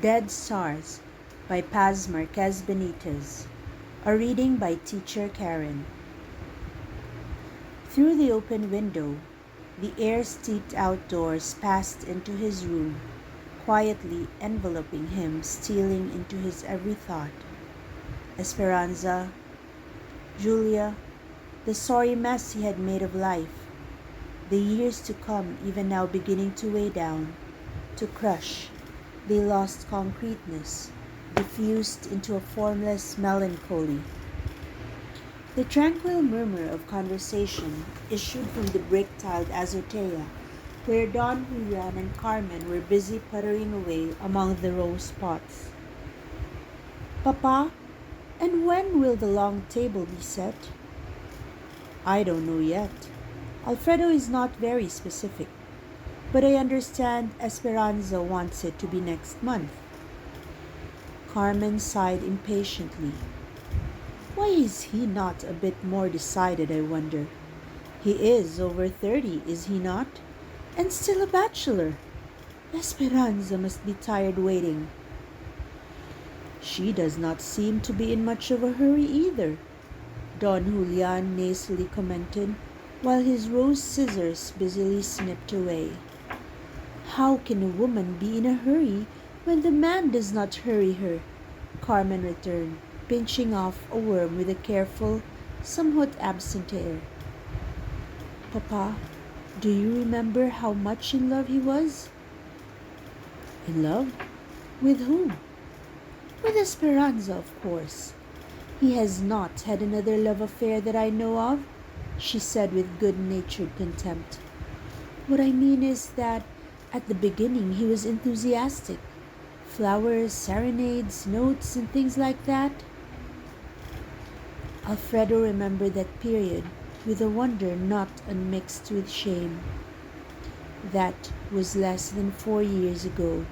Dead Stars by Paz Marquez Benitez. A reading by Teacher Karen. Through the open window, the air steeped outdoors passed into his room, quietly enveloping him, stealing into his every thought. Esperanza, Julia, the sorry mess he had made of life, the years to come even now beginning to weigh down, to crush. They lost concreteness, diffused into a formless melancholy. The tranquil murmur of conversation issued from the brick-tiled azotea, where Don Julian and Carmen were busy puttering away among the rose pots. "Papa, and when will the long table be set?" "I don't know yet. Alfredo is not very specific. But I understand Esperanza wants it to be next month." Carmen sighed impatiently. Why is he not a bit more decided, I wonder? He is over 30, is he not? And still a bachelor. Esperanza must be tired waiting. She does not seem to be in much of a hurry either, Don Julian nasally commented, while his rose scissors busily snipped away. How can a woman be in a hurry when the man does not hurry her? Carmen returned, pinching off a worm with a careful, somewhat absent air. "Papa, do you remember how much in love he was?" "In love? With whom?" "With Esperanza, of course. He has not had another love affair that I know of," she said with good-natured contempt. "What I mean is that at the beginning he was enthusiastic. Flowers, serenades, notes, and things like that." Alfredo remembered that period with a wonder not unmixed with shame. That was less than 4 years ago.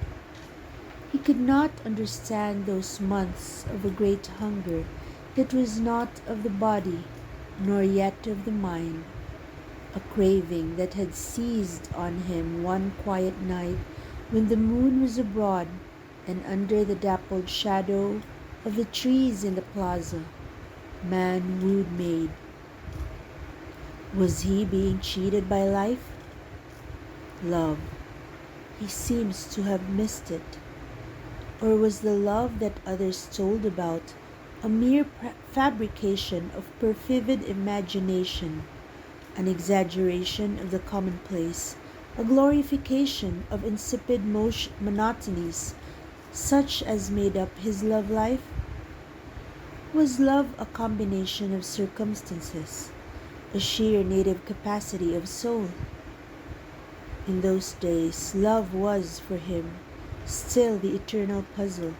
He could not understand those months of a great hunger that was not of the body, nor yet of the mind. A craving that had seized on him one quiet night when the moon was abroad and under the dappled shadow of the trees in the plaza, man wooed maid. Was he being cheated by life? Love. He seems to have missed it. Or was the love that others told about a mere fabrication of perfervid imagination? An exaggeration of the commonplace, a glorification of insipid monotonies, such as made up his love life? Was love a combination of circumstances, a sheer native capacity of soul? In those days, love was, for him, still the eternal puzzle.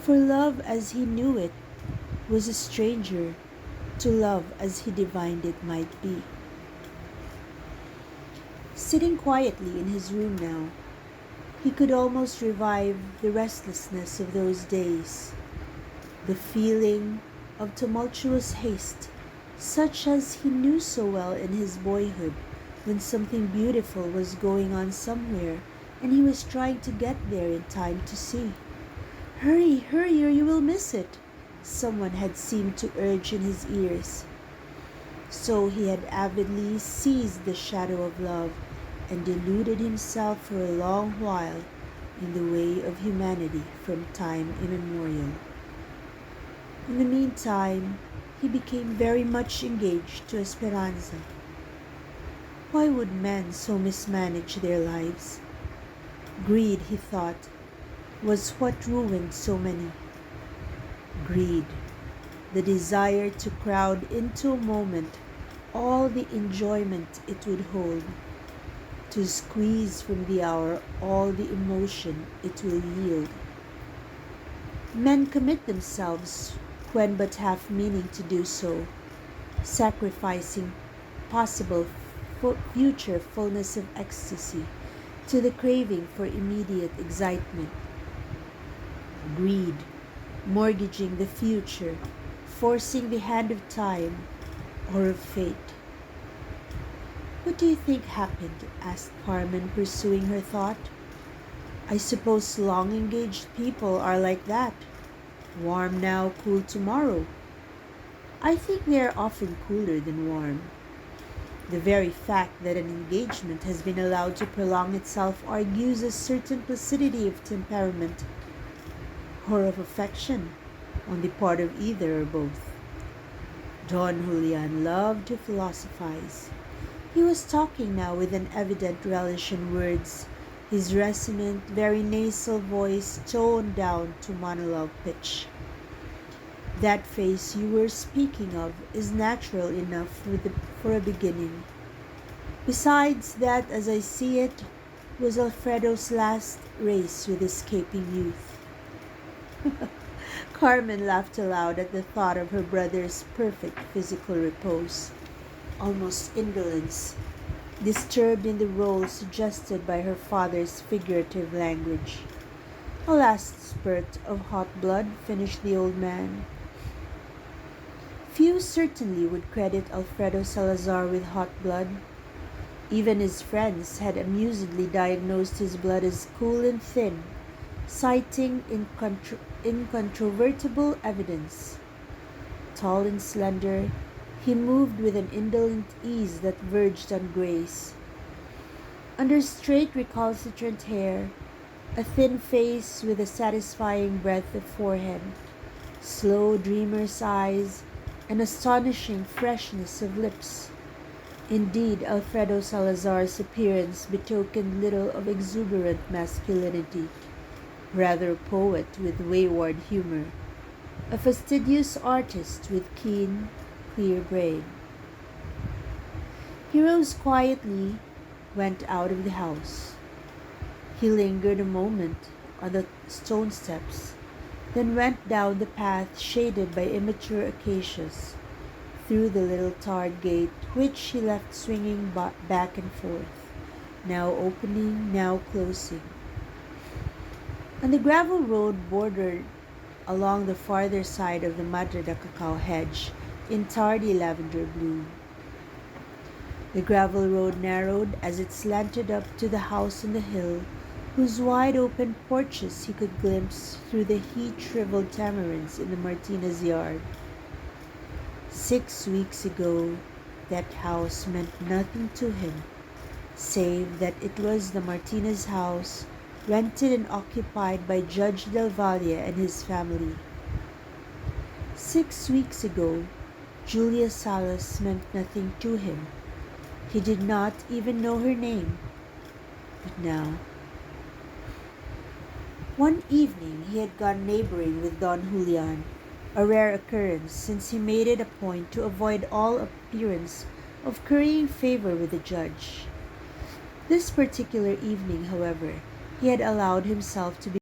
For love as he knew it was a stranger to love as he divined it might be. Sitting quietly in his room now, he could almost revive the restlessness of those days, the feeling of tumultuous haste, such as he knew so well in his boyhood when something beautiful was going on somewhere and he was trying to get there in time to see. "Hurry, hurry, or you will miss it," someone had seemed to urge in his ears. So he had avidly seized the shadow of love and deluded himself for a long while in the way of humanity from time immemorial. In the meantime, he became very much engaged to Esperanza. Why would men so mismanage their lives? Greed, he thought, was what ruined so many. Greed, the desire to crowd into a moment all the enjoyment it would hold, to squeeze from the hour all the emotion it will yield. Men commit themselves when but half meaning to do so, sacrificing possible future fullness of ecstasy to the craving for immediate excitement. Greed, mortgaging the future, forcing the hand of time or of fate. "What do you think happened?" asked Carmen, pursuing her thought. I suppose long engaged people are like that. Warm now, cool tomorrow. I think they are often cooler than warm. The very fact that an engagement has been allowed to prolong itself argues a certain placidity of temperament or of affection on the part of either or both. Don Julian loved to philosophize. He was talking now with an evident relish in words, his resonant, very nasal voice toned down to monologue pitch. That face you were speaking of is natural enough for a beginning. Besides, that, as I see it, was Alfredo's last race with escaping youth. Carmen laughed aloud at the thought of her brother's perfect physical repose, almost indolence, disturbed in the role suggested by her father's figurative language. A last spurt of hot blood, finished the old man. Few certainly would credit Alfredo Salazar with hot blood. Even his friends had amusedly diagnosed his blood as cool and thin, citing incontrovertible evidence. Tall and slender, he moved with an indolent ease that verged on grace. Under straight recalcitrant hair, a thin face with a satisfying breadth of forehead, slow dreamer's eyes, and astonishing freshness of lips. Indeed, Alfredo Salazar's appearance betokened little of exuberant masculinity, rather a poet with wayward humor, a fastidious artist with keen, clear brain. He rose quietly, went out of the house. He lingered a moment on the stone steps, then went down the path shaded by immature acacias, through the little tarred gate which he left swinging back and forth, now opening, now closing. On the gravel road bordered along the farther side of the Madre de Cacao hedge in tardy lavender bloom. The gravel road narrowed as it slanted up to the house on the hill, whose wide open porches he could glimpse through the heat-shriveled tamarinds in the Martinez yard. 6 weeks ago, that house meant nothing to him, save that it was the Martinez house, rented and occupied by Judge Del Valle and his family. 6 weeks ago, Julia Salas meant nothing to him. He did not even know her name. But now, one evening he had gone neighboring with Don Julian, a rare occurrence since he made it a point to avoid all appearance of currying favor with the judge. This particular evening, however, he had allowed himself to be